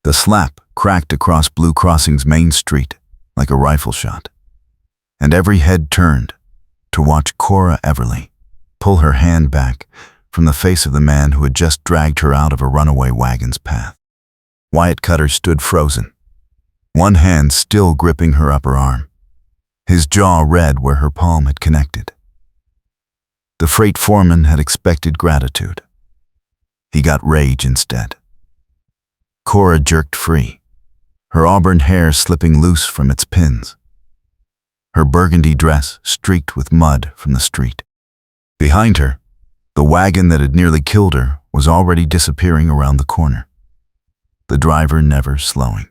The slap cracked across Blue Crossing's main street like a rifle shot, and every head turned to watch Cora Everly pull her hand back from the face of the man who had just dragged her out of a runaway wagon's path. Wyatt Cutter stood frozen, one hand still gripping her upper arm, his jaw red where her palm had connected. The freight foreman had expected gratitude. He got rage instead. Cora jerked free, her auburn hair slipping loose from its pins, her burgundy dress streaked with mud from the street. Behind her, the wagon that had nearly killed her was already disappearing around the corner, the driver never slowing.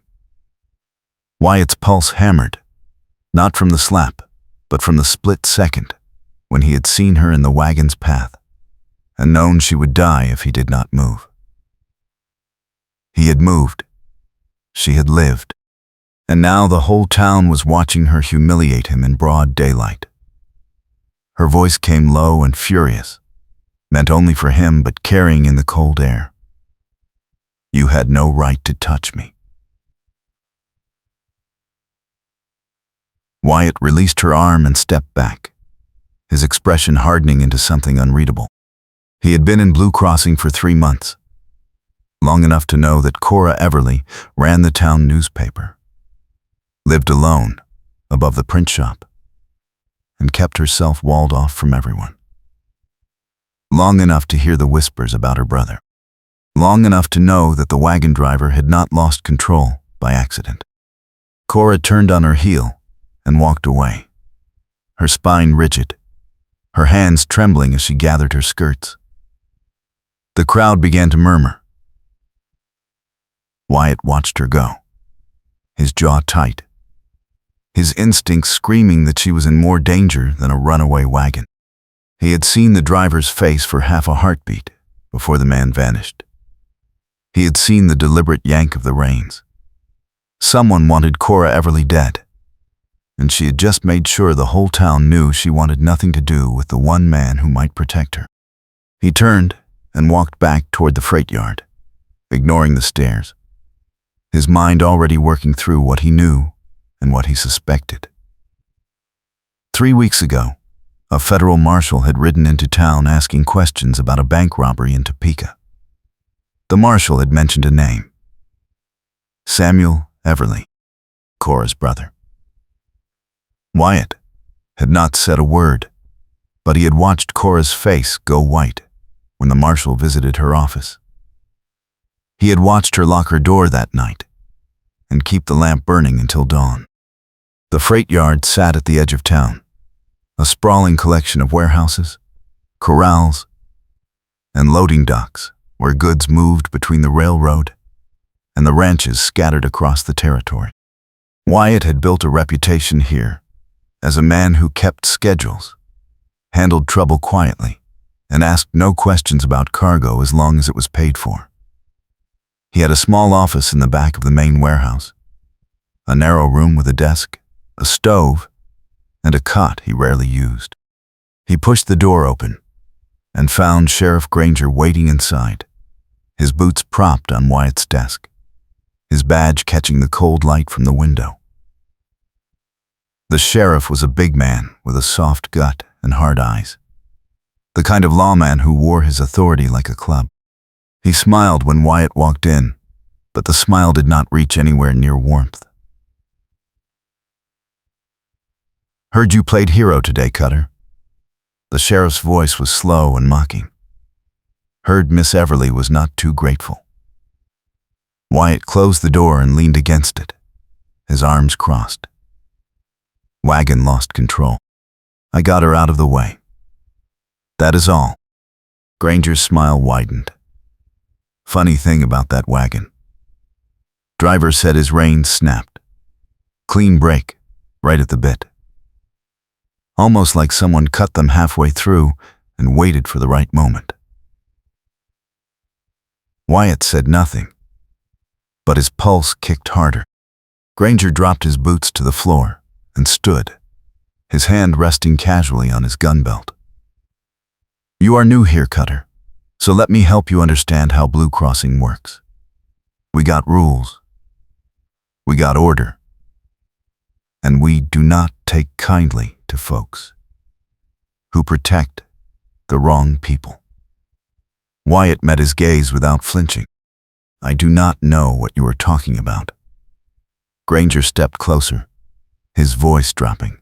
Wyatt's pulse hammered, not from the slap, but from the split second when he had seen her in the wagon's path and known she would die if he did not move. He had moved. She had lived. And now the whole town was watching her humiliate him in broad daylight. Her voice came low and furious, meant only for him but carrying in the cold air. You had no right to touch me. Wyatt released her arm and stepped back, his expression hardening into something unreadable. He had been in Blue Crossing for 3 months, long enough to know that Cora Everly ran the town newspaper, lived alone above the print shop, and kept herself walled off from everyone. Long enough to hear the whispers about her brother. Long enough to know that the wagon driver had not lost control by accident. Cora turned on her heel and walked away, her spine rigid, her hands trembling as she gathered her skirts. The crowd began to murmur. Wyatt watched her go, his jaw tight, his instincts screaming that she was in more danger than a runaway wagon. He had seen the driver's face for half a heartbeat before the man vanished. He had seen the deliberate yank of the reins. Someone wanted Cora Everly dead, and she had just made sure the whole town knew she wanted nothing to do with the one man who might protect her. He turned and walked back toward the freight yard, ignoring the stares, his mind already working through what he knew and what he suspected. 3 weeks ago, a federal marshal had ridden into town asking questions about a bank robbery in Topeka. The marshal had mentioned a name: Samuel Everly, Cora's brother. Wyatt had not said a word, but he had watched Cora's face go white when the marshal visited her office. He had watched her lock her door that night and keep the lamp burning until dawn. The freight yard sat at the edge of town, a sprawling collection of warehouses, corrals, and loading docks where goods moved between the railroad and the ranches scattered across the territory. Wyatt had built a reputation here as a man who kept schedules, handled trouble quietly, and asked no questions about cargo as long as it was paid for. He had a small office in the back of the main warehouse, a narrow room with a desk, a stove, and a cot he rarely used. He pushed the door open and found Sheriff Granger waiting inside, his boots propped on Wyatt's desk, his badge catching the cold light from the window. The sheriff was a big man with a soft gut and hard eyes, the kind of lawman who wore his authority like a club. He smiled when Wyatt walked in, but the smile did not reach anywhere near warmth. Heard you played hero today, Cutter. The sheriff's voice was slow and mocking. Heard Miss Everly was not too grateful. Wyatt closed the door and leaned against it, his arms crossed. Wagon lost control. I got her out of the way. That is all. Granger's smile widened. Funny thing about that wagon. Driver said his reins snapped. Clean brake, right at the bit. Almost like someone cut them halfway through and waited for the right moment. Wyatt said nothing, but his pulse kicked harder. Granger dropped his boots to the floor and stood, his hand resting casually on his gun belt. You are new here, Cutter, so let me help you understand how Blue Crossing works. We got rules, We got order. And we do not take kindly to folks who protect the wrong people. Wyatt met his gaze without flinching. I do not know what you are talking about. Granger stepped closer, his voice dropping.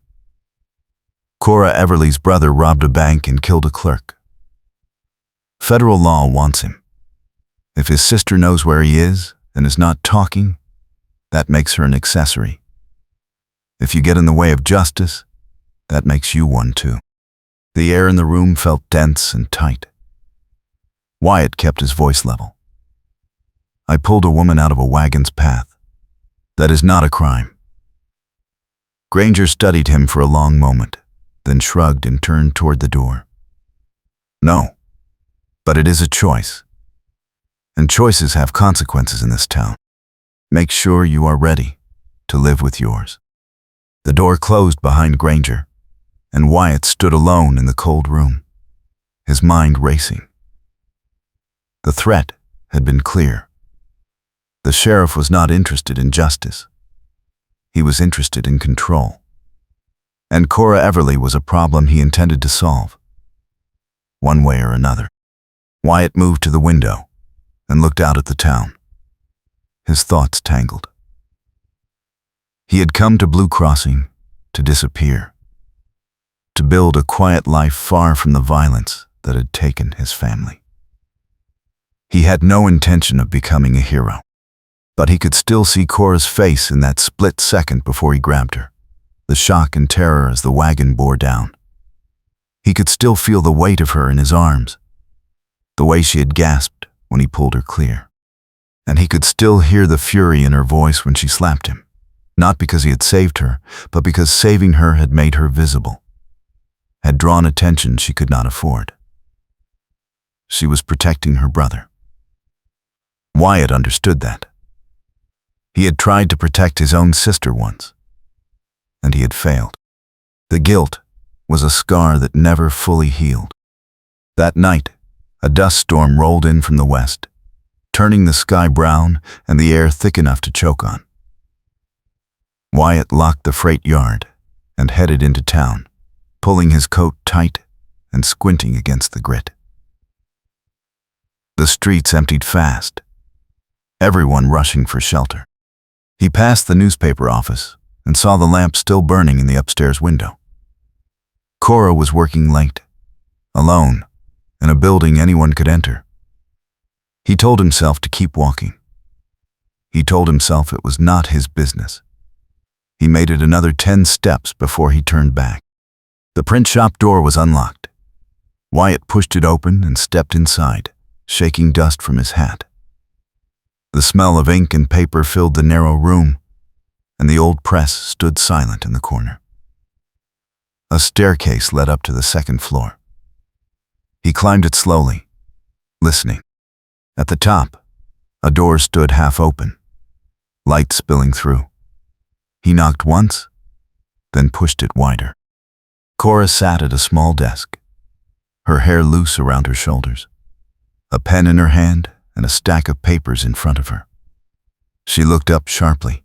Cora Everly's brother robbed a bank and killed a clerk. Federal law wants him. If his sister knows where he is and is not talking, that makes her an accessory. If you get in the way of justice, that makes you one too. The air in the room felt dense and tight. Wyatt kept his voice level. I pulled a woman out of a wagon's path. That is not a crime. Granger studied him for a long moment, then shrugged and turned toward the door. No, but it is a choice. And choices have consequences in this town. Make sure you are ready to live with yours. The door closed behind Granger, and Wyatt stood alone in the cold room, his mind racing. The threat had been clear. The sheriff was not interested in justice. He was interested in control. And Cora Everly was a problem he intended to solve, one way or another. Wyatt moved to the window and looked out at the town. His thoughts tangled. He had come to Blue Crossing to disappear, to build a quiet life far from the violence that had taken his family. He had no intention of becoming a hero, but he could still see Cora's face in that split second before he grabbed her, the shock and terror as the wagon bore down. He could still feel the weight of her in his arms, the way she had gasped when he pulled her clear. And he could still hear the fury in her voice when she slapped him, not because he had saved her, but because saving her had made her visible, had drawn attention she could not afford. She was protecting her brother. Wyatt understood that. He had tried to protect his own sister once, and he had failed. The guilt was a scar that never fully healed. That night, a dust storm rolled in from the west, turning the sky brown and the air thick enough to choke on. Wyatt locked the freight yard and headed into town, pulling his coat tight and squinting against the grit. The streets emptied fast, everyone rushing for shelter. He passed the newspaper office and saw the lamp still burning in the upstairs window. Cora was working late, alone, in a building anyone could enter. He told himself to keep walking. He told himself it was not his business. He made it another 10 steps before he turned back. The print shop door was unlocked. Wyatt pushed it open and stepped inside, shaking dust from his hat. The smell of ink and paper filled the narrow room, and the old press stood silent in the corner. A staircase led up to the second floor. He climbed it slowly, listening. At the top, a door stood half open, light spilling through. He knocked once, then pushed it wider. Cora sat at a small desk, her hair loose around her shoulders, a pen in her hand and a stack of papers in front of her. She looked up sharply,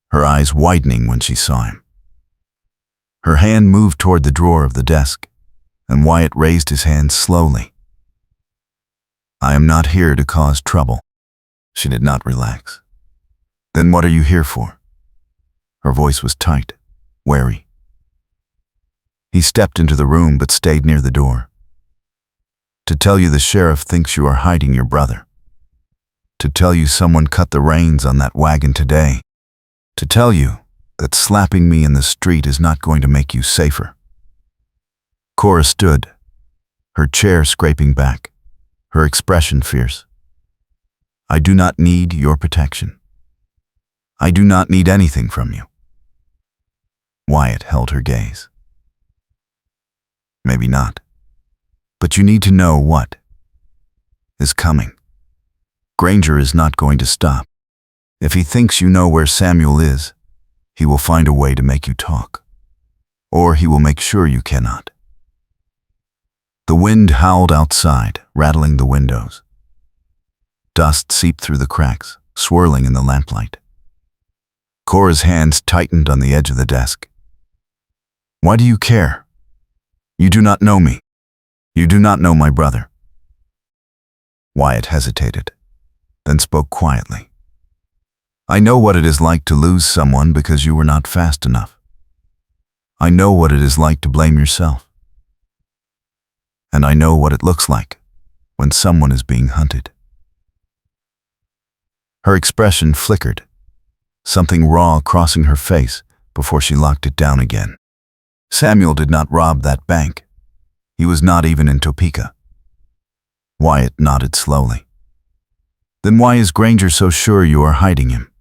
her eyes widening when she saw him. Her hand moved toward the drawer of the desk, and Wyatt raised his hand slowly. I am not here to cause trouble. She did not relax. Then what are you here for? Her voice was tight, wary. He stepped into the room but stayed near the door. To tell you the sheriff thinks you are hiding your brother. To tell you someone cut the reins on that wagon today. To tell you that slapping me in the street is not going to make you safer. Cora stood, her chair scraping back, her expression fierce. I do not need your protection. I do not need anything from you. Wyatt held her gaze. Maybe not, but you need to know what is coming. Granger is not going to stop. If he thinks you know where Samuel is, he will find a way to make you talk. Or he will make sure you cannot. The wind howled outside, rattling the windows. Dust seeped through the cracks, swirling in the lamplight. Cora's hands tightened on the edge of the desk. Why do you care? You do not know me. You do not know my brother. Wyatt hesitated, then spoke quietly. I know what it is like to lose someone because you were not fast enough. I know what it is like to blame yourself. And I know what it looks like when someone is being hunted. Her expression flickered, something raw crossing her face before she locked it down again. Samuel did not rob that bank. He was not even in Topeka. Wyatt nodded slowly. Then why is Granger so sure you are hiding him?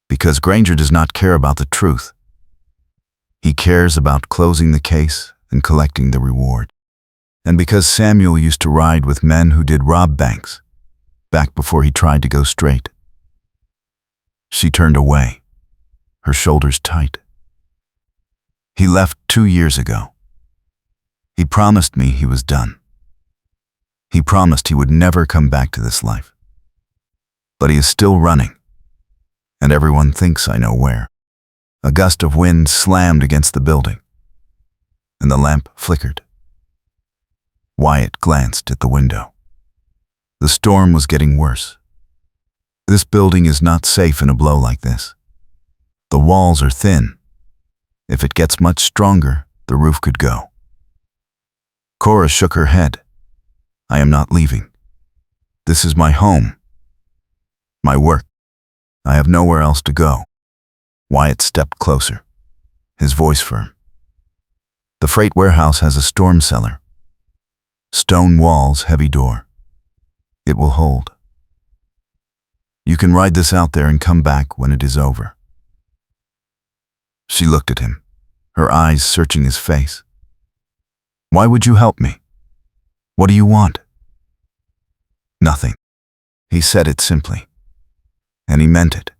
Because Granger does not care about the truth. He cares about closing the case and collecting the reward. And because Samuel used to ride with men who did rob banks, back before he tried to go straight. She turned away, her shoulders tight. He left 2 years ago. He promised me he was done. He promised he would never come back to this life. But he is still running, and everyone thinks I know where. A gust of wind slammed against the building, and the lamp flickered. Wyatt glanced at the window. The storm was getting worse. This building is not safe in a blow like this. The walls are thin. If it gets much stronger, the roof could go. Cora shook her head. I am not leaving. This is my home. My work. I have nowhere else to go. Wyatt stepped closer, his voice firm. The freight warehouse has a storm cellar. Stone walls, heavy door. It will hold. You can ride this out there and come back when it is over. She looked at him, her eyes searching his face. Why would you help me? What do you want? Nothing. He said it simply, and he meant it.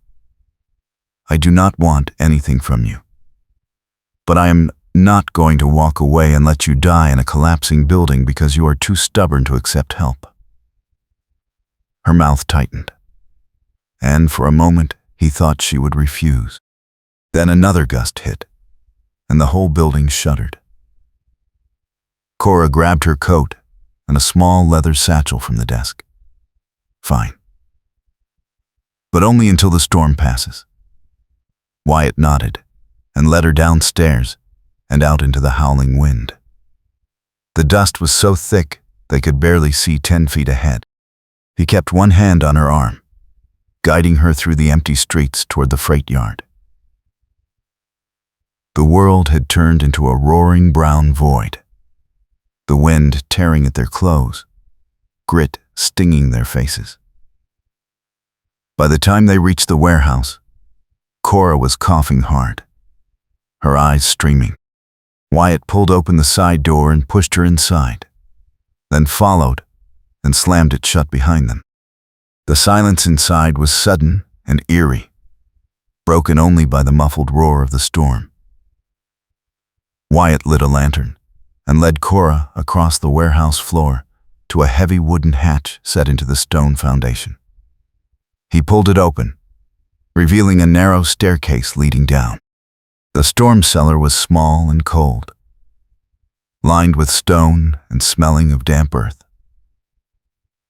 I do not want anything from you. But I am not going to walk away and let you die in a collapsing building because you are too stubborn to accept help. Her mouth tightened, and for a moment he thought she would refuse. Then another gust hit, and the whole building shuddered. Cora grabbed her coat and a small leather satchel from the desk. Fine. But only until the storm passes. Wyatt nodded and led her downstairs and out into the howling wind. The dust was so thick they could barely see 10 feet ahead. He kept one hand on her arm, guiding her through the empty streets toward the freight yard. The world had turned into a roaring brown void, the wind tearing at their clothes, grit stinging their faces. By the time they reached the warehouse, Cora was coughing hard, her eyes streaming. Wyatt pulled open the side door and pushed her inside, then followed and slammed it shut behind them. The silence inside was sudden and eerie, broken only by the muffled roar of the storm. Wyatt lit a lantern and led Cora across the warehouse floor to a heavy wooden hatch set into the stone foundation. He pulled it open, revealing a narrow staircase leading down. The storm cellar was small and cold, lined with stone and smelling of damp earth.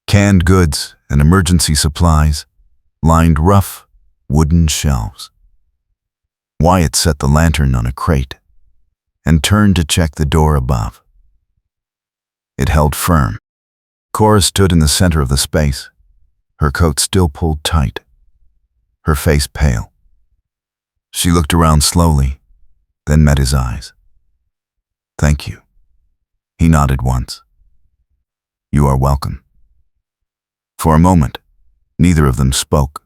Canned goods and emergency supplies lined rough, wooden shelves. Wyatt set the lantern on a crate and turned to check the door above. It held firm. Cora stood in the center of the space, her coat still pulled tight, her face pale. She looked around slowly, then met his eyes. Thank you. He nodded once. You are welcome. For a moment, neither of them spoke.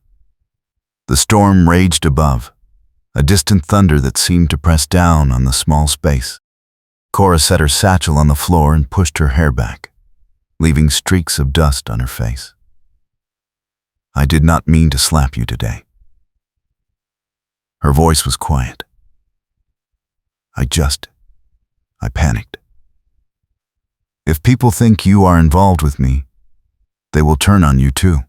The storm raged above, a distant thunder that seemed to press down on the small space. Cora set her satchel on the floor and pushed her hair back, leaving streaks of dust on her face. I did not mean to slap you today. Her voice was quiet. I panicked. If people think you are involved with me, they will turn on you too.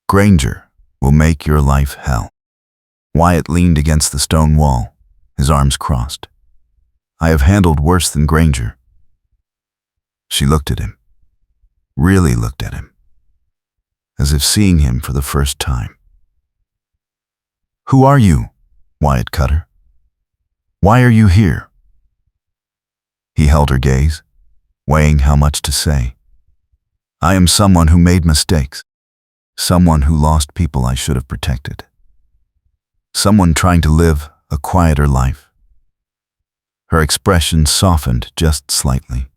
Granger will make your life hell. Wyatt leaned against the stone wall, his arms crossed. I have handled worse than Granger. She looked at him, really looked at him, as if seeing him for the first time. Who are you? Wyatt cut her. Why are you here? He held her gaze, weighing how much to say. I am someone who made mistakes, someone who lost people I should have protected, someone trying to live a quieter life. Her expression softened just slightly.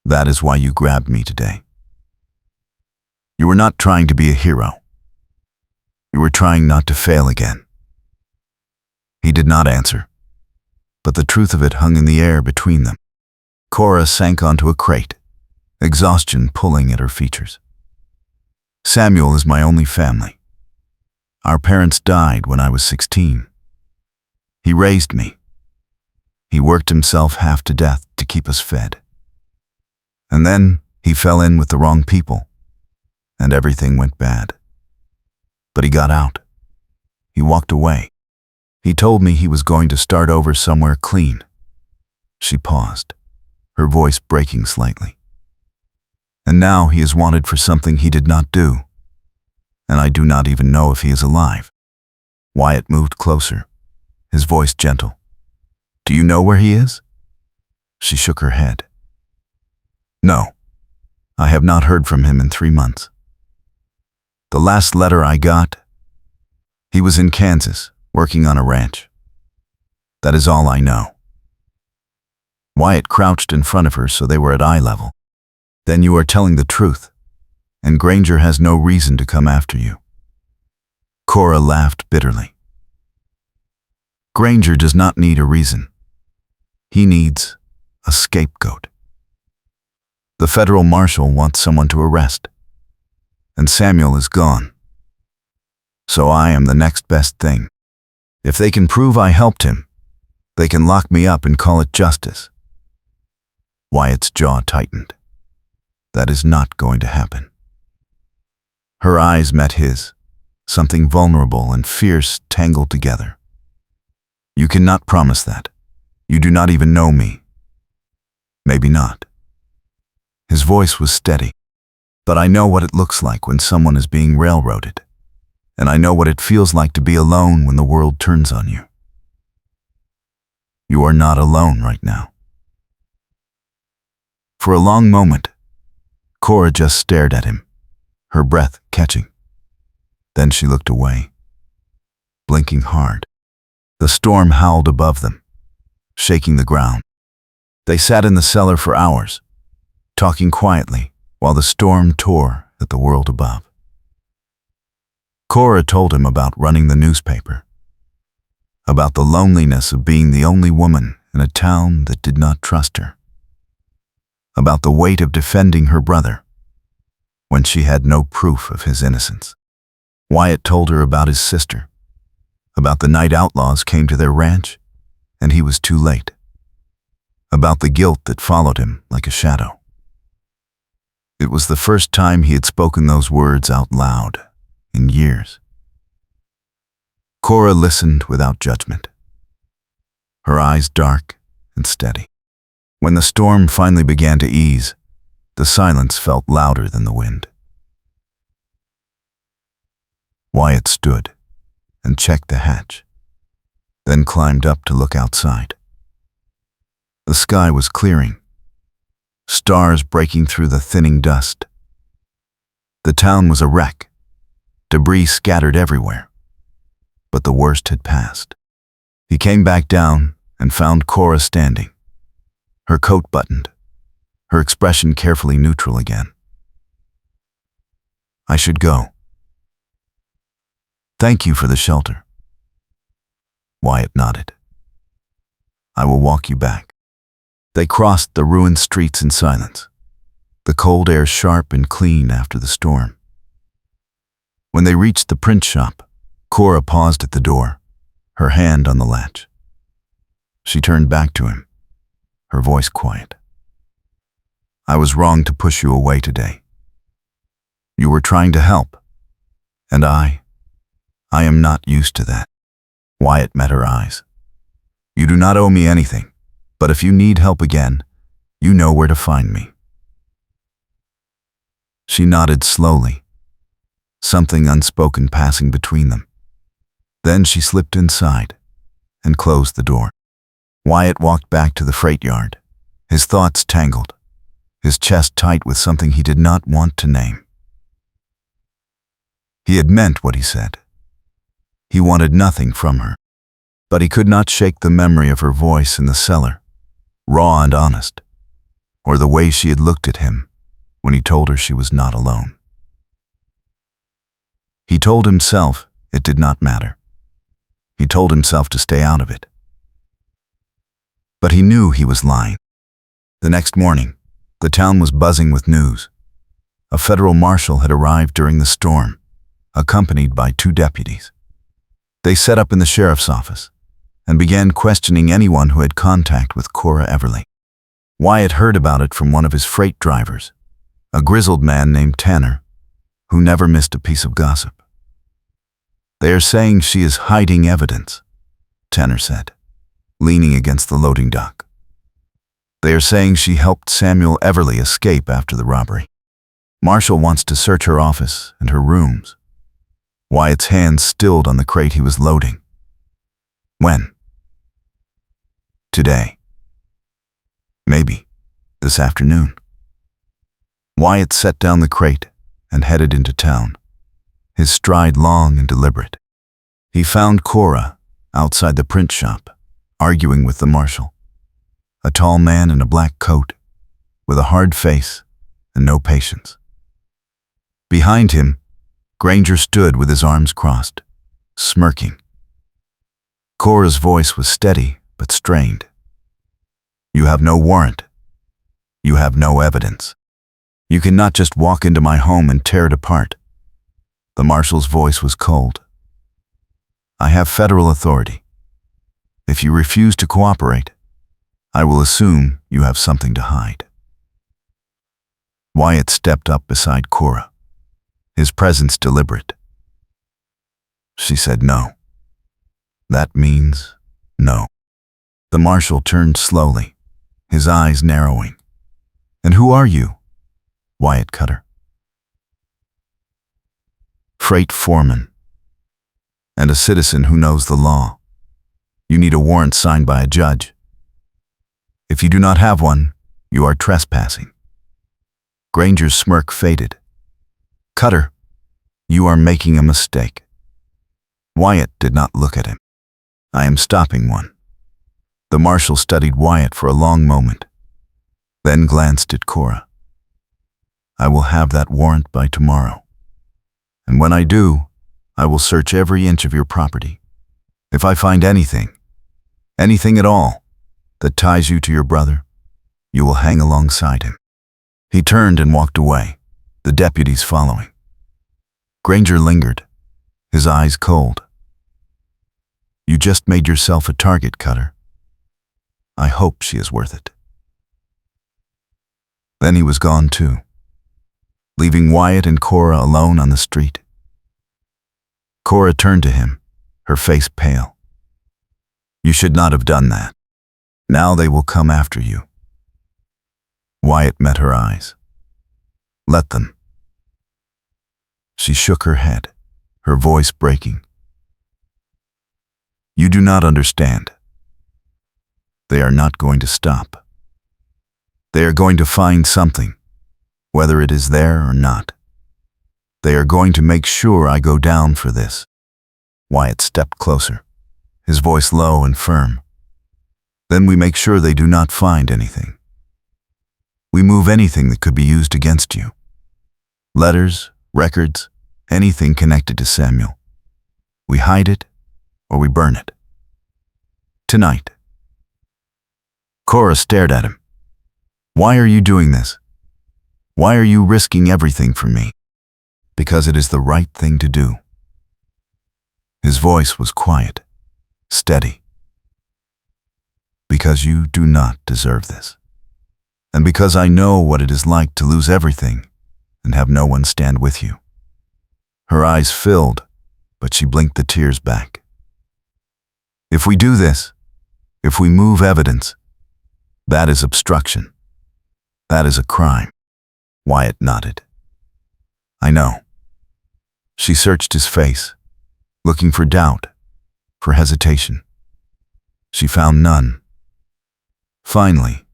That is why you grabbed me today. You were not trying to be a hero. You were trying not to fail again. He did not answer, but the truth of it hung in the air between them. Cora sank onto a crate, exhaustion pulling at her features. Samuel is my only family. Our parents died when I was 16. He raised me. He worked himself half to death to keep us fed. And then he fell in with the wrong people, and everything went bad. But he got out. He walked away. He told me he was going to start over somewhere clean. She paused, her voice breaking slightly. And now he is wanted for something he did not do, and I do not even know if he is alive. Wyatt moved closer, his voice gentle. Do you know where he is? She shook her head. No, I have not heard from him in 3 months. The last letter I got, he was in Kansas, working on a ranch. That is all I know. Wyatt crouched in front of her so they were at eye level. Then you are telling the truth, and Granger has no reason to come after you. Cora laughed bitterly. Granger does not need a reason. He needs a scapegoat. The federal marshal wants someone to arrest, and Samuel is gone. So I am the next best thing. If they can prove I helped him, they can lock me up and call it justice. Wyatt's jaw tightened. That is not going to happen. Her eyes met his, something vulnerable and fierce tangled together. You cannot promise that. You do not even know me. Maybe not. His voice was steady. But I know what it looks like when someone is being railroaded. And I know what it feels like to be alone when the world turns on you. You are not alone right now. For a long moment, Cora just stared at him, her breath catching. Then she looked away, blinking hard. The storm howled above them, shaking the ground. They sat in the cellar for hours, talking quietly while the storm tore at the world above. Cora told him about running the newspaper, about the loneliness of being the only woman in a town that did not trust her, about the weight of defending her brother when she had no proof of his innocence. Wyatt told her about his sister, about the night outlaws came to their ranch and he was too late, about the guilt that followed him like a shadow. It was the first time he had spoken those words out loud in years. Cora listened without judgment, her eyes dark and steady. When the storm finally began to ease, the silence felt louder than the wind. Wyatt stood and checked the hatch, then climbed up to look outside. The sky was clearing, stars breaking through the thinning dust. The town was a wreck, debris scattered everywhere, but the worst had passed. He came back down and found Cora standing, her coat buttoned, her expression carefully neutral again. I should go. Thank you for the shelter. Wyatt nodded. I will walk you back. They crossed the ruined streets in silence, the cold air sharp and clean after the storm. When they reached the print shop, Cora paused at the door, her hand on the latch. She turned back to him, her voice quiet. I was wrong to push you away today. You were trying to help, and I I am not used to that. Wyatt met her eyes. You do not owe me anything, but if you need help again, you know where to find me. She nodded slowly, something unspoken passing between them. Then she slipped inside and closed the door. Wyatt walked back to the freight yard, his thoughts tangled, his chest tight with something he did not want to name. He had meant what he said. He wanted nothing from her, but he could not shake the memory of her voice in the cellar, raw and honest, or the way she had looked at him when he told her she was not alone. He told himself it did not matter. He told himself to stay out of it. But he knew he was lying. The next morning, the town was buzzing with news. A federal marshal had arrived during the storm, accompanied by 2 deputies. They set up in the sheriff's office and began questioning anyone who had contact with Cora Everly. Wyatt heard about it from one of his freight drivers, a grizzled man named Tanner, who never missed a piece of gossip. They are saying she is hiding evidence, Tanner said, leaning against the loading dock. They are saying she helped Samuel Everly escape after the robbery. Marshall wants to search her office and her rooms. Wyatt's hands stilled on the crate he was loading. When? Today. Maybe this afternoon. Wyatt set down the crate and headed into town, his stride long and deliberate. He found Cora outside the print shop, arguing with the marshal, a tall man in a black coat, with a hard face and no patience. Behind him, Granger stood with his arms crossed, smirking. Cora's voice was steady but strained. You have no warrant. You have no evidence. You cannot just walk into my home and tear it apart. The marshal's voice was cold. I have federal authority. If you refuse to cooperate, I will assume you have something to hide. Wyatt stepped up beside Cora, his presence deliberate. She said no. That means no. The marshal turned slowly, his eyes narrowing. And who are you? Wyatt cut her. Freight foreman, and a citizen who knows the law. You need a warrant signed by a judge. If you do not have one, you are trespassing. Granger's smirk faded. Cutter, you are making a mistake. Wyatt did not look at him. I am stopping one. The marshal studied Wyatt for a long moment, then glanced at Cora. I will have that warrant by tomorrow. And when I do, I will search every inch of your property. If I find anything at all, that ties you to your brother, you will hang alongside him. He turned and walked away, the deputies following. Granger lingered, his eyes cold. You just made yourself a target, Cutter. I hope she is worth it. Then he was gone too, leaving Wyatt and Cora alone on the street. Cora turned to him, her face pale. You should not have done that. Now they will come after you. Wyatt met her eyes. Let them. She shook her head, her voice breaking. You do not understand. They are not going to stop. They are going to find something, whether it is there or not. They are going to make sure I go down for this. Wyatt stepped closer, his voice low and firm. Then we make sure they do not find anything. We move anything that could be used against you. Letters, records, anything connected to Samuel. We hide it or we burn it. Tonight. Cora stared at him. Why are you doing this? Why are you risking everything for me? Because it is the right thing to do. His voice was quiet, steady. Because you do not deserve this. And because I know what it is like to lose everything and have no one stand with you. Her eyes filled, but she blinked the tears back. If we do this, if we move evidence, that is obstruction. That is a crime. Wyatt nodded. I know. She searched his face, looking for doubt, for hesitation. She found none. Finally,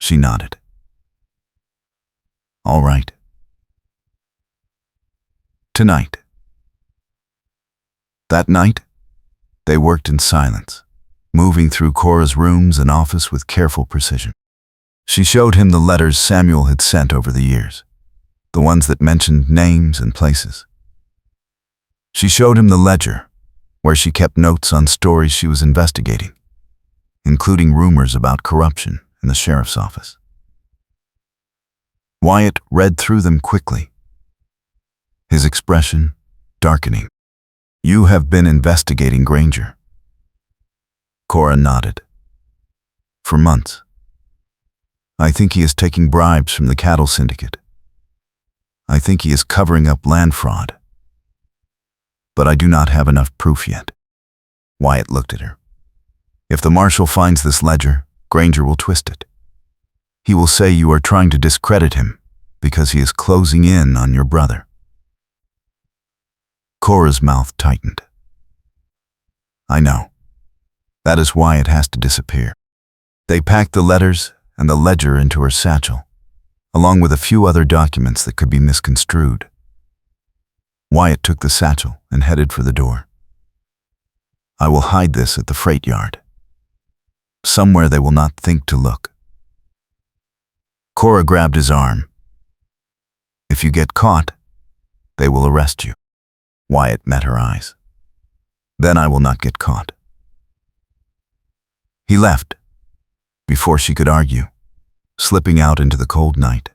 she nodded. All right. Tonight. That night, they worked in silence, moving through Cora's rooms and office with careful precision. She showed him the letters Samuel had sent over the years, the ones that mentioned names and places. She showed him the ledger, where she kept notes on stories she was investigating, including rumors about corruption in the sheriff's office. Wyatt read through them quickly, his expression darkening. You have been investigating Granger. Cora nodded. For months. I think he is taking bribes from the cattle syndicate. I think he is covering up land fraud. But I do not have enough proof yet. Wyatt looked at her. If the marshal finds this ledger, Granger will twist it. He will say you are trying to discredit him because he is closing in on your brother. Cora's mouth tightened. I know. That is why it has to disappear. They packed the letters and the ledger into her satchel, along with a few other documents that could be misconstrued. Wyatt took the satchel and headed for the door. I will hide this at the freight yard, somewhere they will not think to look. Cora grabbed his arm. If you get caught, they will arrest you. Wyatt met her eyes. Then I will not get caught. He left, before she could argue, slipping out into the cold night.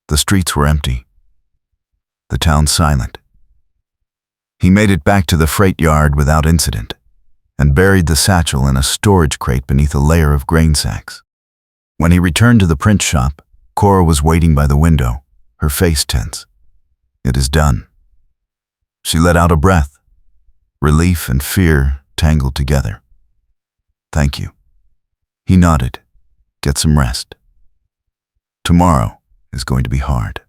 The streets were empty, the town silent. He made it back to the freight yard without incident, and buried the satchel in a storage crate beneath a layer of grain sacks. When he returned to the print shop, Cora was waiting by the window, her face tense. It is done. She let out a breath, relief and fear tangled together. Thank you. He nodded. Get some rest. Tomorrow is going to be hard.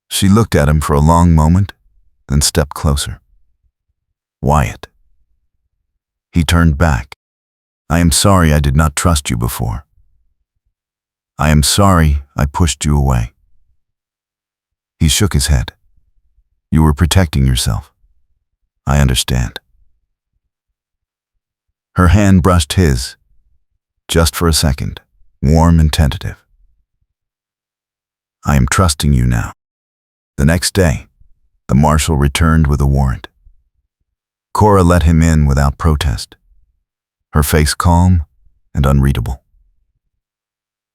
She looked at him for a long moment, then stepped closer. Wyatt. He turned back. I am sorry I did not trust you before. I am sorry I pushed you away. He shook his head. You were protecting yourself. I understand. Her hand brushed his, just for a second, warm and tentative. I am trusting you now. The next day, the marshal returned with a warrant. Cora let him in without protest, her face calm and unreadable.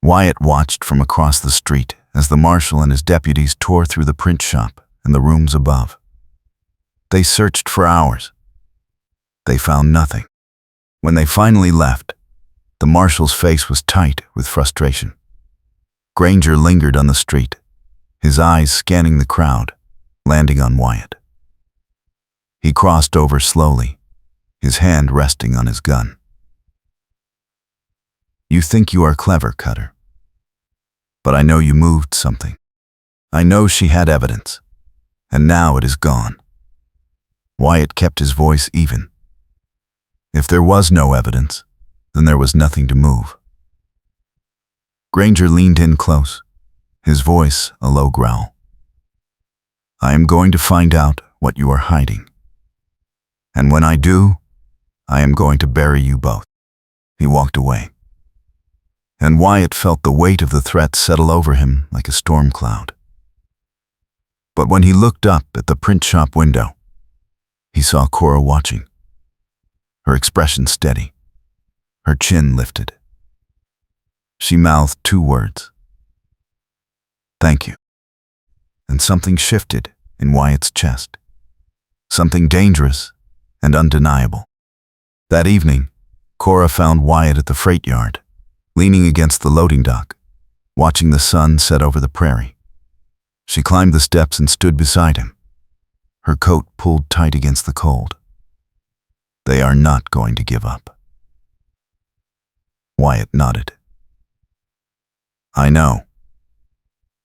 Wyatt watched from across the street as the marshal and his deputies tore through the print shop and the rooms above. They searched for hours. They found nothing. When they finally left, the marshal's face was tight with frustration. Granger lingered on the street, his eyes scanning the crowd, landing on Wyatt. He crossed over slowly, his hand resting on his gun. You think you are clever, Cutter. But I know you moved something. I know she had evidence, and now it is gone. Wyatt kept his voice even. If there was no evidence, then there was nothing to move. Granger leaned in close, his voice a low growl. I am going to find out what you are hiding. And when I do, I am going to bury you both. He walked away. And Wyatt felt the weight of the threat settle over him like a storm cloud. But when he looked up at the print shop window, he saw Cora watching, her expression steady, her chin lifted. She mouthed two words. Thank you. And something shifted in Wyatt's chest. Something dangerous and undeniable. That evening, Cora found Wyatt at the freight yard, leaning against the loading dock, watching the sun set over the prairie. She climbed the steps and stood beside him, her coat pulled tight against the cold. They are not going to give up. Wyatt nodded. I know.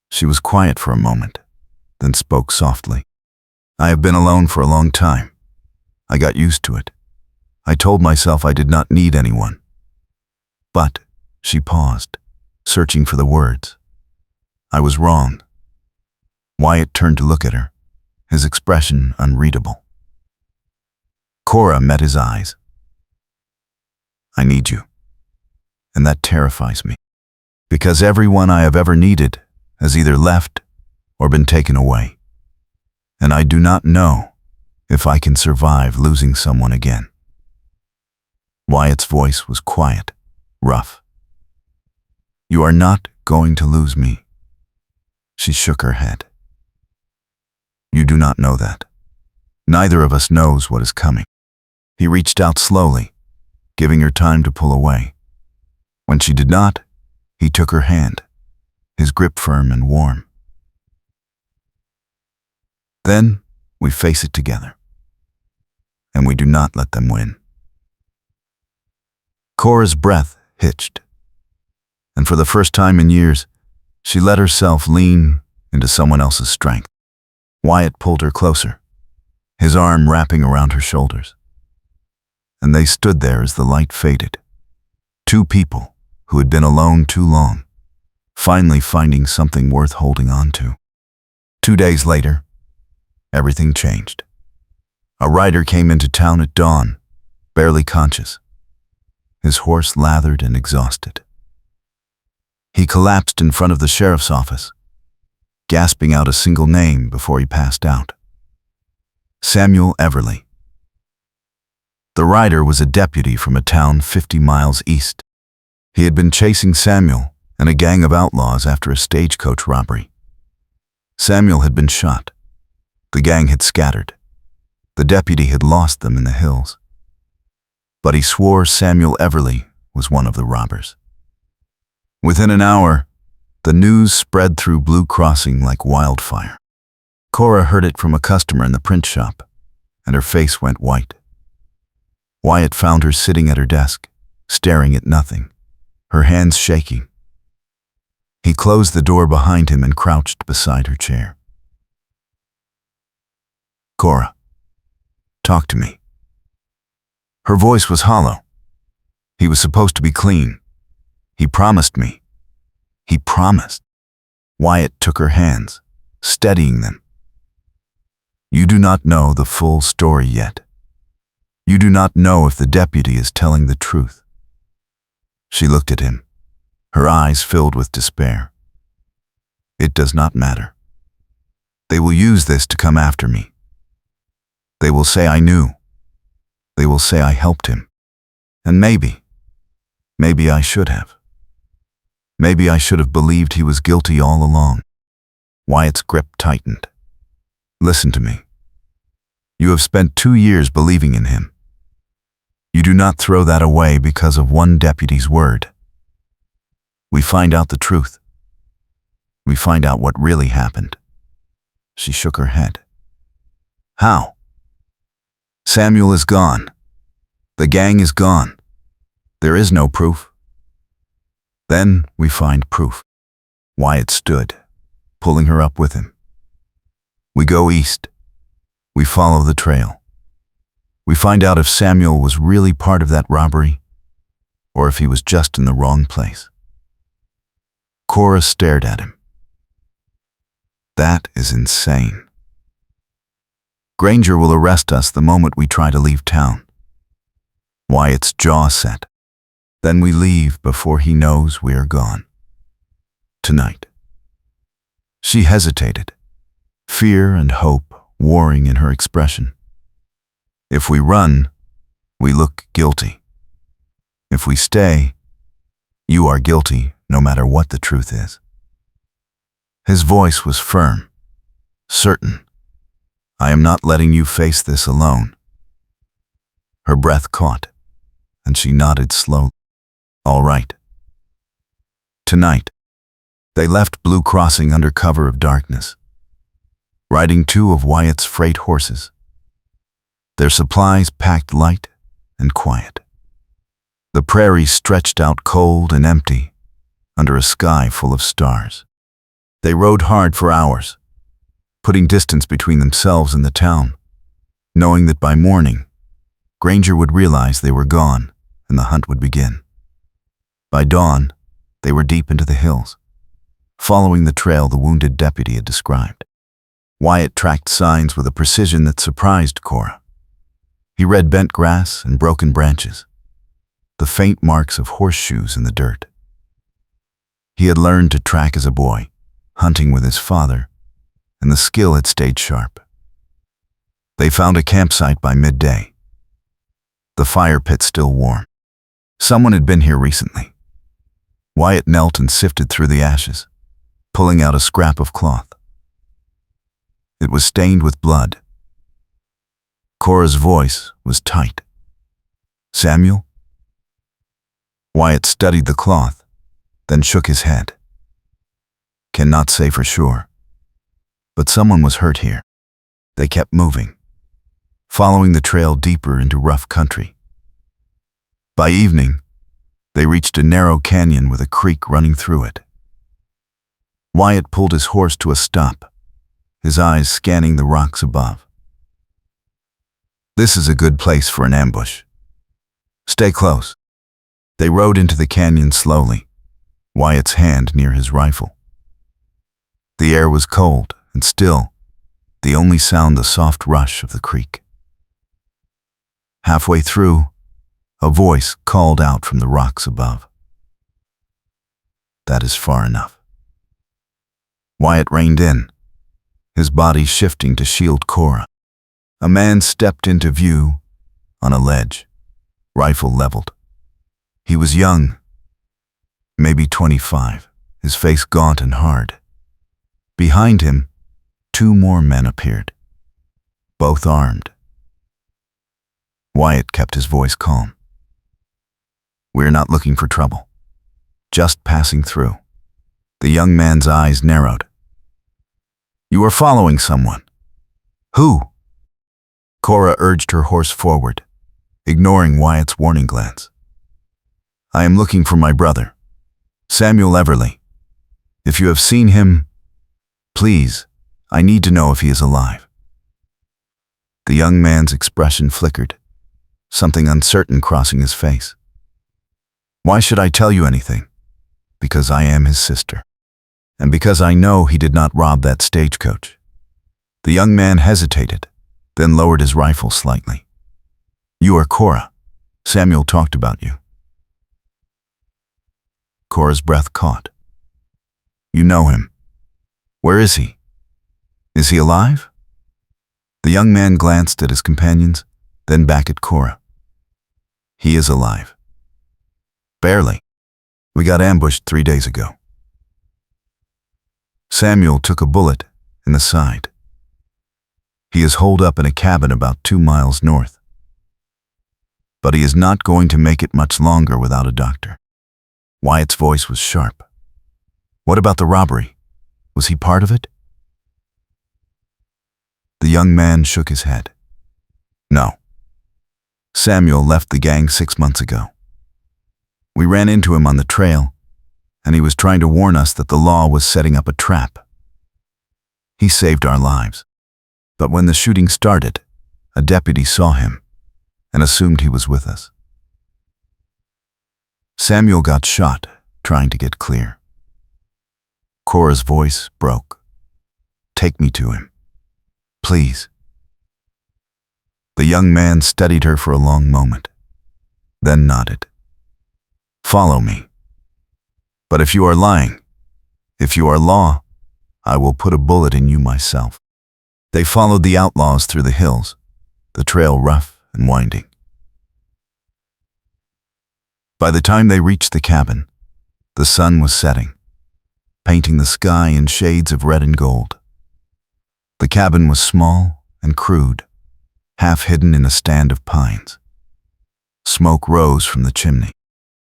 She was quiet for a moment, then spoke softly. I have been alone for a long time. I got used to it. I told myself I did not need anyone. But, she paused, searching for the words. I was wrong. Wyatt turned to look at her, his expression unreadable. Cora met his eyes. I need you. And that terrifies me. Because everyone I have ever needed has either left or been taken away. And I do not know if I can survive losing someone again. Wyatt's voice was quiet, rough. You are not going to lose me. She shook her head. You do not know that. Neither of us knows what is coming. He reached out slowly, giving her time to pull away. When she did not, he took her hand, his grip firm and warm. Then we face it together, and we do not let them win. Cora's breath hitched, and for the first time in years, she let herself lean into someone else's strength. Wyatt pulled her closer, his arm wrapping around her shoulders. And they stood there as the light faded. Two people who had been alone too long, finally finding something worth holding on to. 2 days later, everything changed. A rider came into town at dawn, barely conscious, his horse lathered and exhausted. He collapsed in front of the sheriff's office, gasping out a single name before he passed out. Samuel Everly. The rider was a deputy from a town 50 miles east. He had been chasing Samuel and a gang of outlaws after a stagecoach robbery. Samuel had been shot. The gang had scattered. The deputy had lost them in the hills. But he swore Samuel Everly was one of the robbers. Within an hour, the news spread through Blue Crossing like wildfire. Cora heard it from a customer in the print shop, and her face went white. Wyatt found her sitting at her desk, staring at nothing, her hands shaking. He closed the door behind him and crouched beside her chair. Cora, talk to me. Her voice was hollow. He was supposed to be clean. He promised me. He promised. Wyatt took her hands, steadying them. You do not know the full story yet. You do not know if the deputy is telling the truth. She looked at him, her eyes filled with despair. It does not matter. They will use this to come after me. They will say I knew. They will say I helped him. And maybe I should have. Maybe I should have believed he was guilty all along. Wyatt's grip tightened. Listen to me. You have spent 2 years believing in him. You do not throw that away because of one deputy's word. We find out the truth. We find out what really happened. She shook her head. How? Samuel is gone. The gang is gone. There is no proof. Then we find proof. Wyatt stood, pulling her up with him. We go east. We follow the trail. We find out if Samuel was really part of that robbery, or if he was just in the wrong place. Cora stared at him. That is insane. Granger will arrest us the moment we try to leave town. Wyatt's jaw set. Then we leave before he knows we are gone. Tonight. She hesitated, fear and hope warring in her expression. If we run, we look guilty. If we stay, you are guilty no matter what the truth is. His voice was firm, certain. I am not letting you face this alone. Her breath caught, and she nodded slowly. All right. Tonight, they left Blue Crossing under cover of darkness. riding two of Wyatt's freight horses, their supplies packed light and quiet. The prairie stretched out cold and empty under a sky full of stars. They rode hard for hours, putting distance between themselves and the town, knowing that by morning, Granger would realize they were gone and the hunt would begin. By dawn, they were deep into the hills, following the trail the wounded deputy had described. Wyatt tracked signs with a precision that surprised Cora. He read bent grass and broken branches, the faint marks of horseshoes in the dirt. He had learned to track as a boy, hunting with his father, and the skill had stayed sharp. They found a campsite by midday, the fire pit still warm. Someone had been here recently. Wyatt knelt and sifted through the ashes, pulling out a scrap of cloth. It was stained with blood. Cora's voice was tight. "Samuel?" Wyatt studied the cloth, then shook his head. "Cannot say for sure, but someone was hurt here." They kept moving, following the trail deeper into rough country. By evening, they reached a narrow canyon with a creek running through it. Wyatt pulled his horse to a stop, his eyes scanning the rocks above. "This is a good place for an ambush. Stay close." They rode into the canyon slowly, Wyatt's hand near his rifle. The air was cold and still, the only sound the soft rush of the creek. Halfway through, a voice called out from the rocks above. "That is far enough." Wyatt reined in, his body shifting to shield Cora. A man stepped into view on a ledge, rifle leveled. He was young, maybe 25, his face gaunt and hard. Behind him, two more men appeared, both armed. Wyatt kept his voice calm. "We're not looking for trouble, just passing through." The young man's eyes narrowed. "You are following someone. Who?" Cora urged her horse forward, ignoring Wyatt's warning glance. "I am looking for my brother, Samuel Everly. If you have seen him, please, I need to know if he is alive." The young man's expression flickered, something uncertain crossing his face. "Why should I tell you anything?" "Because I am his sister, and because I know he did not rob that stagecoach." The young man hesitated, then lowered his rifle slightly. "You are Cora. Samuel talked about you." Cora's breath caught. "You know him. Where is he? Is he alive?" The young man glanced at his companions, then back at Cora. "He is alive. Barely. We got ambushed 3 days ago. Samuel took a bullet in the side. He is holed up in a cabin about 2 miles north. But he is not going to make it much longer without a doctor." Wyatt's voice was sharp. "What about the robbery? Was he part of it?" The young man shook his head. "No. Samuel left the gang 6 months ago. We ran into him on the trail, and he was trying to warn us that the law was setting up a trap. He saved our lives. But when the shooting started, a deputy saw him and assumed he was with us. Samuel got shot trying to get clear." Cora's voice broke. "Take me to him, please." The young man studied her for a long moment, then nodded. "Follow me. But if you are lying, if you are law, I will put a bullet in you myself." They followed the outlaws through the hills, the trail rough and winding. By the time they reached the cabin, the sun was setting, painting the sky in shades of red and gold. The cabin was small and crude, half hidden in a stand of pines. Smoke rose from the chimney.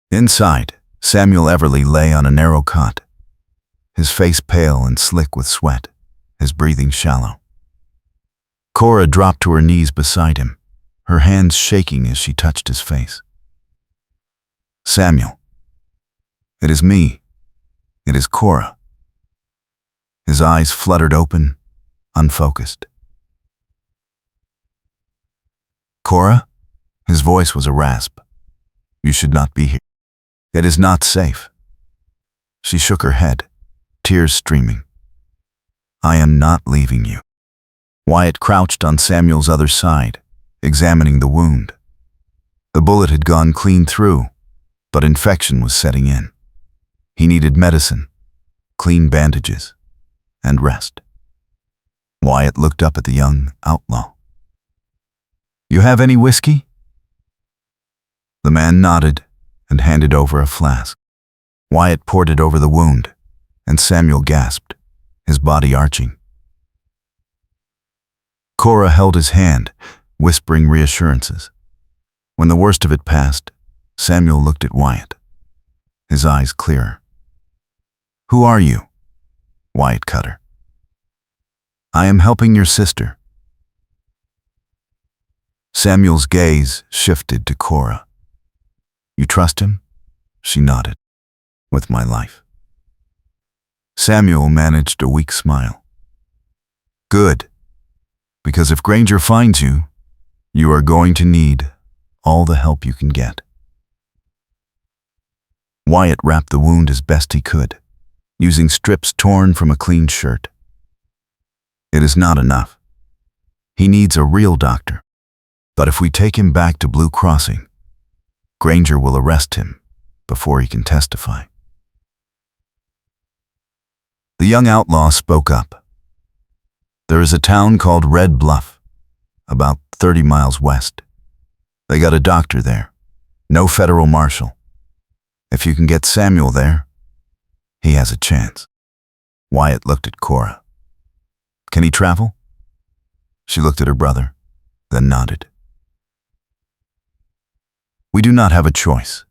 Inside, Samuel Everly lay on a narrow cot, his face pale and slick with sweat, his breathing shallow. Cora dropped to her knees beside him, her hands shaking as she touched his face. Samuel. It is me. It is Cora. His eyes fluttered open, unfocused. Cora? His voice was a rasp. You should not be here. It is not safe. She shook her head, tears streaming. I am not leaving you. Wyatt crouched on Samuel's other side, examining the wound. The bullet had gone clean through, but infection was setting in. He needed medicine, clean bandages, and rest. Wyatt looked up at the young outlaw. You have any whiskey? The man nodded and handed over a flask. Wyatt poured it over the wound, and Samuel gasped, his body arching. Cora held his hand, whispering reassurances. When the worst of it passed, Samuel looked at Wyatt, his eyes clearer. Who are you? Wyatt cut her. I am helping your sister. Samuel's gaze shifted to Cora. You trust him? She nodded. With my life. Samuel managed a weak smile. Good. Because if Granger finds you, you are going to need all the help you can get. Wyatt wrapped the wound as best he could, using strips torn from a clean shirt. It is not enough. He needs a real doctor. But if we take him back to Blue Crossing, Granger will arrest him before he can testify. The young outlaw spoke up. There is a town called Red Bluff, about 30 miles west. They got a doctor there, no federal marshal. If you can get Samuel there, he has a chance. Wyatt looked at Cora. Can he travel? She looked at her brother, then nodded. We do not have a choice.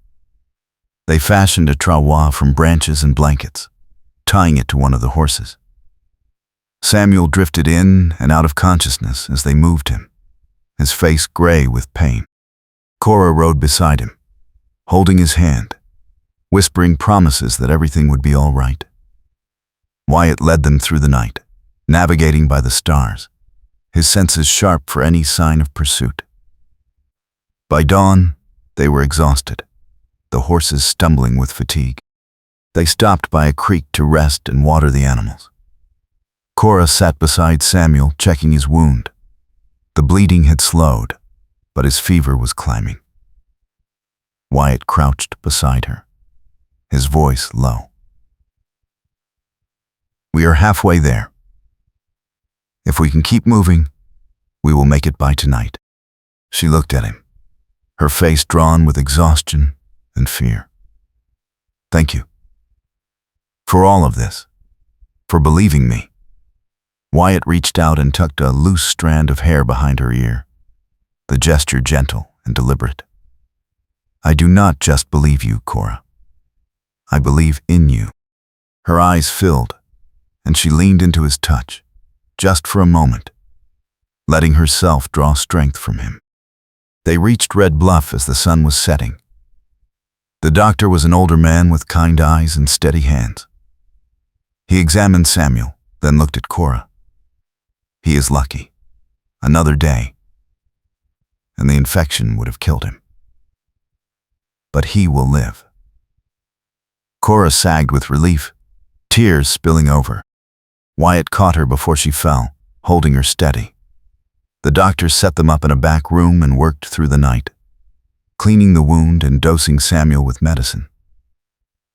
They fashioned a travois from branches and blankets, tying it to one of the horses. Samuel drifted in and out of consciousness as they moved him, his face gray with pain. Cora rode beside him, holding his hand, whispering promises that everything would be all right. Wyatt led them through the night, navigating by the stars, his senses sharp for any sign of pursuit. By dawn, they were exhausted, the horses stumbling with fatigue. They stopped by a creek to rest and water the animals. Cora sat beside Samuel, checking his wound. The bleeding had slowed, but his fever was climbing. Wyatt crouched beside her, his voice low. We are halfway there. If we can keep moving, we will make it by tonight. She looked at him, her face drawn with exhaustion and fear. Thank you. For all of this. For believing me. Wyatt reached out and tucked a loose strand of hair behind her ear, the gesture gentle and deliberate. I do not just believe you, Cora. I believe in you. Her eyes filled, and she leaned into his touch, just for a moment, letting herself draw strength from him. They reached Red Bluff as the sun was setting. The doctor was an older man with kind eyes and steady hands. He examined Samuel, then looked at Cora. He is lucky. Another day, and the infection would have killed him. But he will live. Cora sagged with relief, tears spilling over. Wyatt caught her before she fell, holding her steady. The doctor set them up in a back room and worked through the night, cleaning the wound and dosing Samuel with medicine.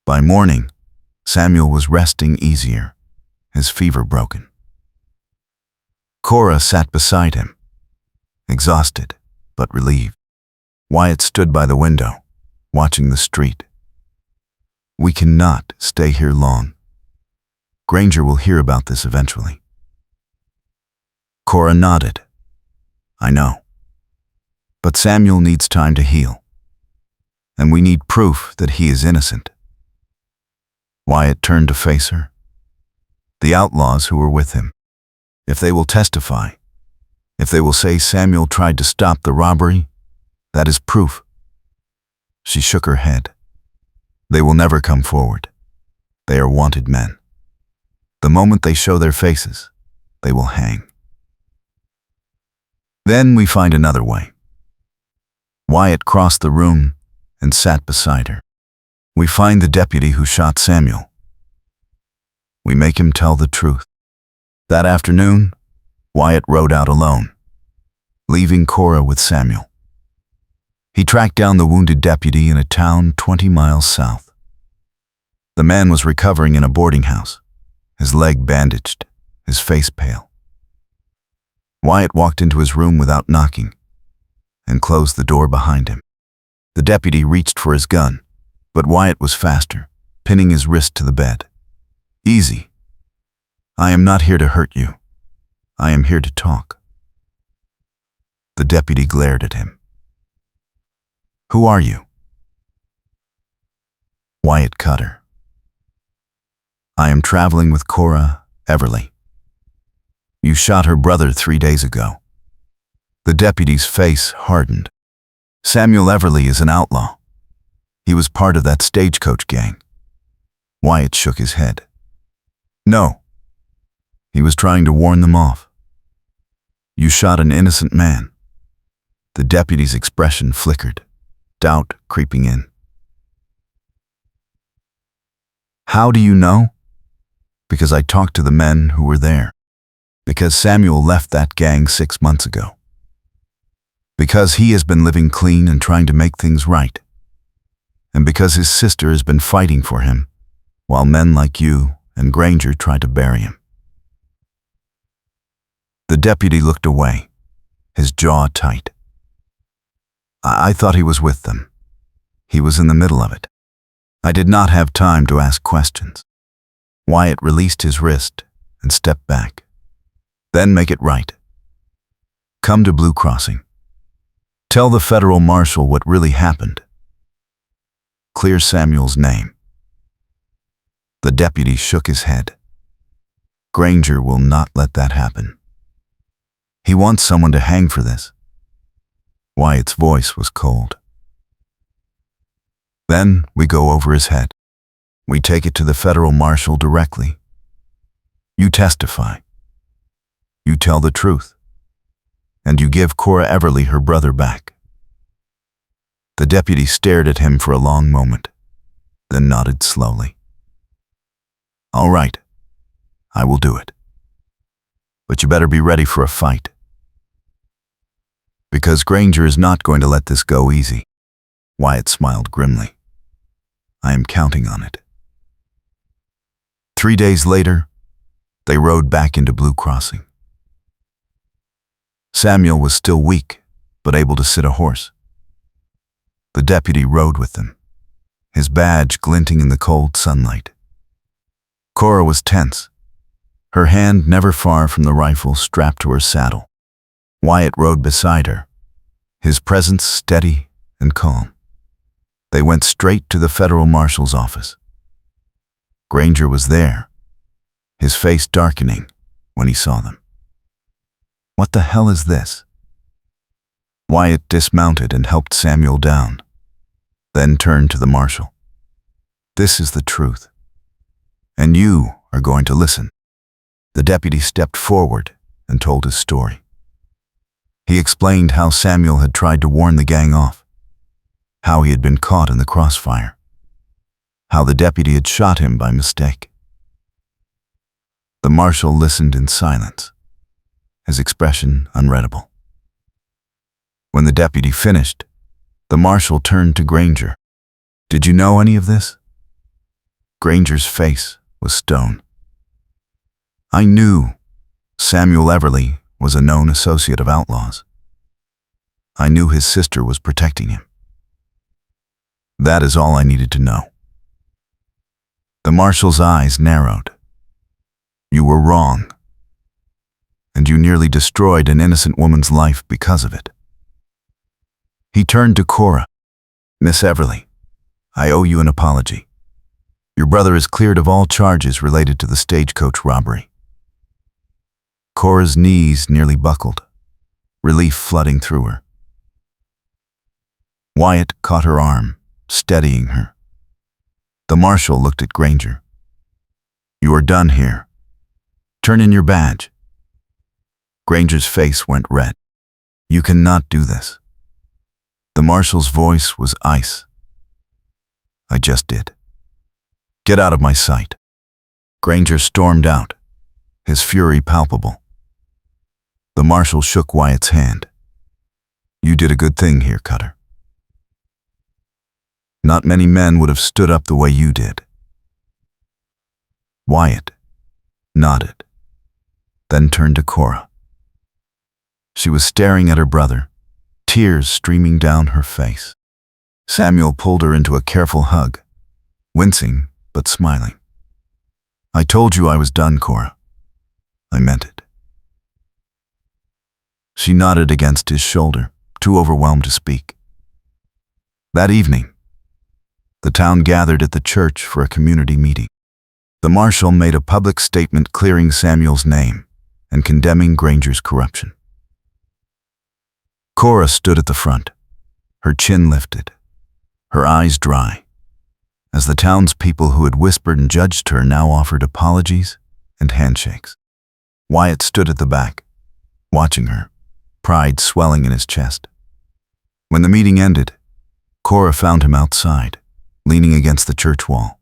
By morning, Samuel was resting easier, his fever broken. Cora sat beside him, exhausted but relieved. Wyatt stood by the window, watching the street. We cannot stay here long. Granger will hear about this eventually. Cora nodded. I know. But Samuel needs time to heal. And we need proof that he is innocent. Wyatt turned to face her. The outlaws who were with him. If they will testify, If they will say Samuel tried to stop the robbery, that is proof. She shook her head. They will never come forward. They are wanted men. The moment they show their faces, they will hang. Then we find another way. Wyatt crossed the room and sat beside her. We find the deputy who shot Samuel. We make him tell the truth. That afternoon, Wyatt rode out alone, leaving Cora with Samuel. He tracked down the wounded deputy in a town 20 miles south. The man was recovering in a boarding house, his leg bandaged, his face pale. Wyatt walked into his room without knocking and closed the door behind him. The deputy reached for his gun, but Wyatt was faster, pinning his wrist to the bed. "Easy. I am not here to hurt you. I am here to talk." The deputy glared at him. "Who are you?" Wyatt cut her. "I am traveling with Cora Everly. You shot her brother 3 days ago." The deputy's face hardened. "Samuel Everly is an outlaw. He was part of that stagecoach gang." Wyatt shook his head. "No. He was trying to warn them off. You shot an innocent man." The deputy's expression flickered, doubt creeping in. "How do you know?" "Because I talked to the men who were there. Because Samuel left that gang 6 months ago. Because he has been living clean and trying to make things right. And because his sister has been fighting for him, while men like you and Granger tried to bury him." The deputy looked away, his jaw tight. I thought he was with them. He was in the middle of it. I did not have time to ask questions." Wyatt released his wrist and stepped back. "Then make it right. Come to Blue Crossing. Tell the federal marshal what really happened. Clear Samuel's name." The deputy shook his head. "Granger will not let that happen. He wants someone to hang for this." Wyatt's voice was cold. "Then we go over his head. We take it to the federal marshal directly. You testify. You tell the truth. And you give Cora Everly her brother back." The deputy stared at him for a long moment, then nodded slowly. "All right, I will do it. But you better be ready for a fight. Because Granger is not going to let this go easy." Wyatt smiled grimly. "I am counting on it." 3 days later, they rode back into Blue Crossing. Samuel was still weak, but able to sit a horse. The deputy rode with them, his badge glinting in the cold sunlight. Cora was tense, her hand never far from the rifle strapped to her saddle. Wyatt rode beside her, his presence steady and calm. They went straight to the federal marshal's office. Granger was there, his face darkening when he saw them. "What the hell is this?" Wyatt dismounted and helped Samuel down, then turned to the marshal. "This is the truth, and you are going to listen." The deputy stepped forward and told his story. He explained how Samuel had tried to warn the gang off, how he had been caught in the crossfire, how the deputy had shot him by mistake. The marshal listened in silence, his expression unreadable. When the deputy finished, the marshal turned to Granger. "Did you know any of this?" Granger's face was stone. "I knew Samuel Everly was a known associate of Outlaw's. I knew his sister was protecting him. That is all I needed to know." The marshal's eyes narrowed. "You were wrong, and you nearly destroyed an innocent woman's life because of it." He turned to Cora. "Miss Everly, I owe you an apology. Your brother is cleared of all charges related to the stagecoach robbery." Cora's knees nearly buckled. relief flooding through her. Wyatt caught her arm, steadying her. The marshal looked at Granger. "You are done here. Turn in your badge." Granger's face went red. "You cannot do this." The marshal's voice was ice. "I just did. Get out of my sight." Granger stormed out, his fury palpable. The marshal shook Wyatt's hand. "You did a good thing here, Cutter. Not many men would have stood up the way you did." Wyatt nodded, then turned to Cora. She was staring at her brother, tears streaming down her face. Samuel pulled her into a careful hug, wincing but smiling. "I told you I was done, Cora. I meant it." She nodded against his shoulder, too overwhelmed to speak. That evening, the town gathered at the church for a community meeting. The marshal made a public statement clearing Samuel's name and condemning Granger's corruption. Cora stood at the front, her chin lifted, her eyes dry, as the townspeople who had whispered and judged her now offered apologies and handshakes. Wyatt stood at the back, watching her, pride swelling in his chest. When the meeting ended, Cora found him outside, leaning against the church wall,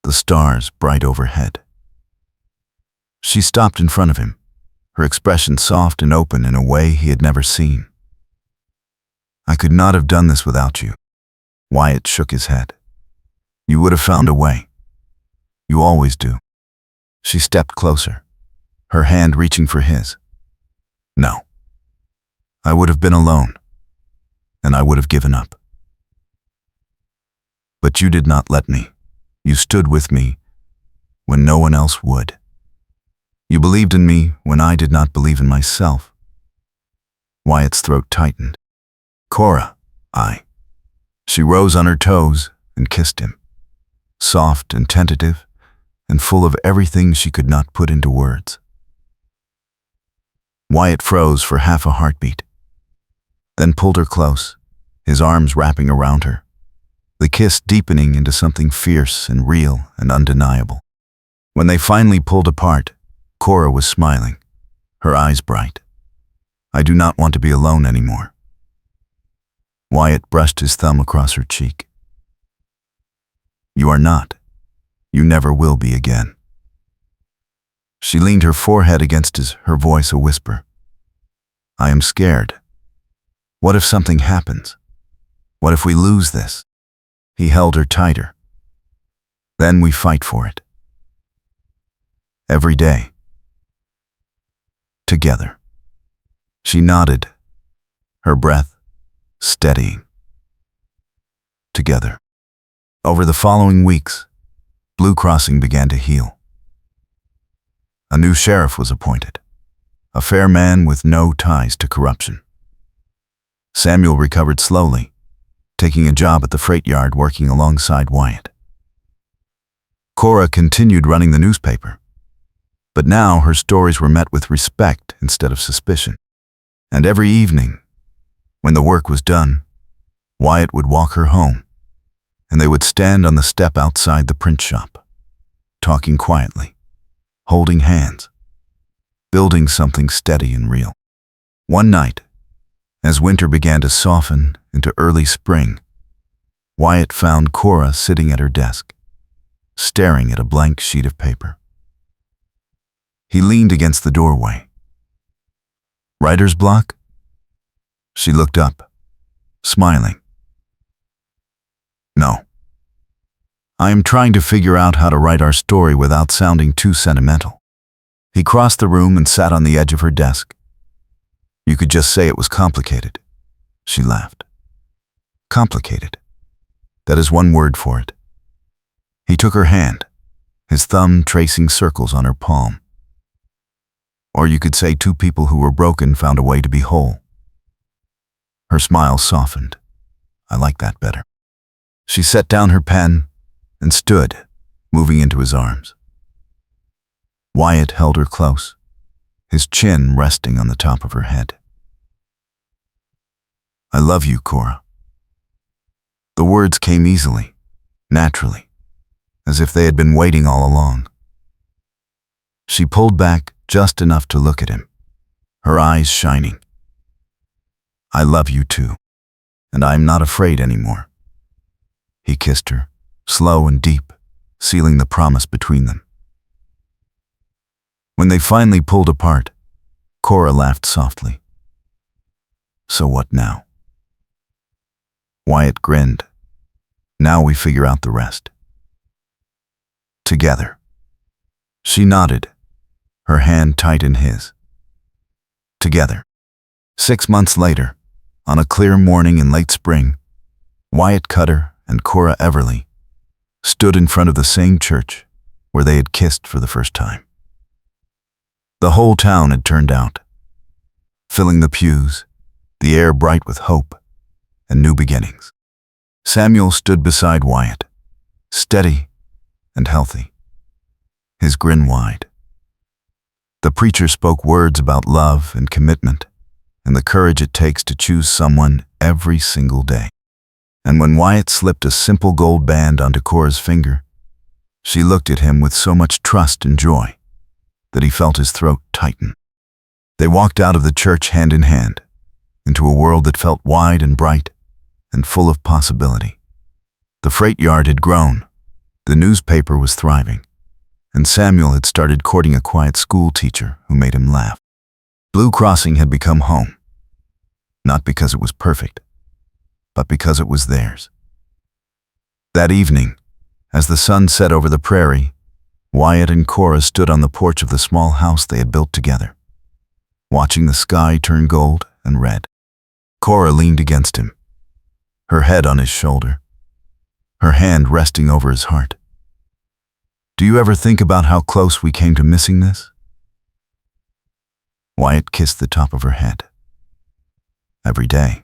the stars bright overhead. She stopped in front of him, her expression soft and open in a way he had never seen. "I could not have done this without you." Wyatt shook his head. "You would have found a way. You always do." She stepped closer, her hand reaching for his. "No. I would have been alone, and I would have given up. But you did not let me. You stood with me when no one else would. You believed in me when I did not believe in myself." Wyatt's throat tightened. "Cora, She rose on her toes and kissed him, soft and tentative and full of everything she could not put into words. Wyatt froze for half a heartbeat, then pulled her close, his arms wrapping around her, the kiss deepening into something fierce and real and undeniable. When they finally pulled apart, Cora was smiling, her eyes bright. "I do not want to be alone anymore." Wyatt brushed his thumb across her cheek. "You are not. You never will be again." She leaned her forehead against his, her voice a whisper. "I am scared. What if something happens? What if we lose this?" He held her tighter. "Then we fight for it. Every day. Together." She nodded, her breath steadying. Together. Over the following weeks, Blue Crossing began to heal. A new sheriff was appointed, a fair man with no ties to corruption. Samuel recovered slowly, taking a job at the freight yard working alongside Wyatt. Cora continued running the newspaper, but now her stories were met with respect instead of suspicion. And every evening, when the work was done, Wyatt would walk her home, and they would stand on the step outside the print shop, talking quietly, holding hands, building something steady and real. One night, as winter began to soften into early spring, Wyatt found Cora sitting at her desk, staring at a blank sheet of paper. He leaned against the doorway. "Writer's block?" She looked up, smiling. "No. I am trying to figure out how to write our story without sounding too sentimental." He crossed the room and sat on the edge of her desk. "You could just say it was complicated." She laughed. "Complicated. That is one word for it." He took her hand, his thumb tracing circles on her palm. "Or you could say two people who were broken found a way to be whole." Her smile softened. "I like that better." She set down her pen and stood, moving into his arms. Wyatt held her close, his chin resting on the top of her head. love you, Cora." The words came easily, naturally, as if they had been waiting all along. She pulled back just enough to look at him, her eyes shining. "I love you too, and I am not afraid anymore." He kissed her, slow and deep, sealing the promise between them. When they finally pulled apart, Cora laughed softly. "So what now?" Wyatt grinned. "Now we figure out the rest. Together." She nodded, her hand tight in his. Together. 6 months later, on a clear morning in late spring, Wyatt Cutter and Cora Everly stood in front of the same church where they had kissed for the first time. The whole town had turned out, filling the pews, the air bright with hope and new beginnings. Samuel stood beside Wyatt, steady and healthy, his grin wide. The preacher spoke words about love and commitment and the courage it takes to choose someone every single day. And when Wyatt slipped a simple gold band onto Cora's finger, she looked at him with so much trust and joy that he felt his throat tighten. They walked out of the church hand in hand, into a world that felt wide and bright and full of possibility. The freight yard had grown, the newspaper was thriving, and Samuel had started courting a quiet school teacher who made him laugh. Blue Crossing had become home, not because it was perfect, but because it was theirs. That evening, as the sun set over the prairie, Wyatt and Cora stood on the porch of the small house they had built together, watching the sky turn gold and red. Cora leaned against him, her head on his shoulder, her hand resting over his heart. "Do you ever think about how close we came to missing this?" Wyatt kissed the top of her head. "Every day.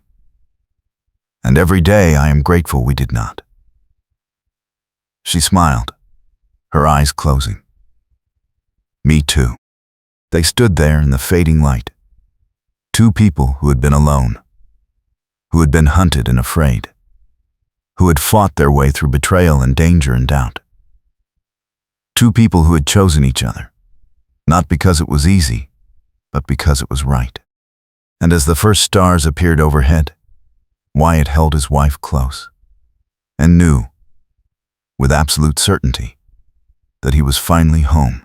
And every day I am grateful we did not." She smiled, her eyes closing. "Me too." They stood there in the fading light, two people who had been alone, who had been hunted and afraid, who had fought their way through betrayal and danger and doubt. Two people who had chosen each other, not because it was easy, but because it was right. And as the first stars appeared overhead, Wyatt held his wife close and knew, with absolute certainty, that he was finally home.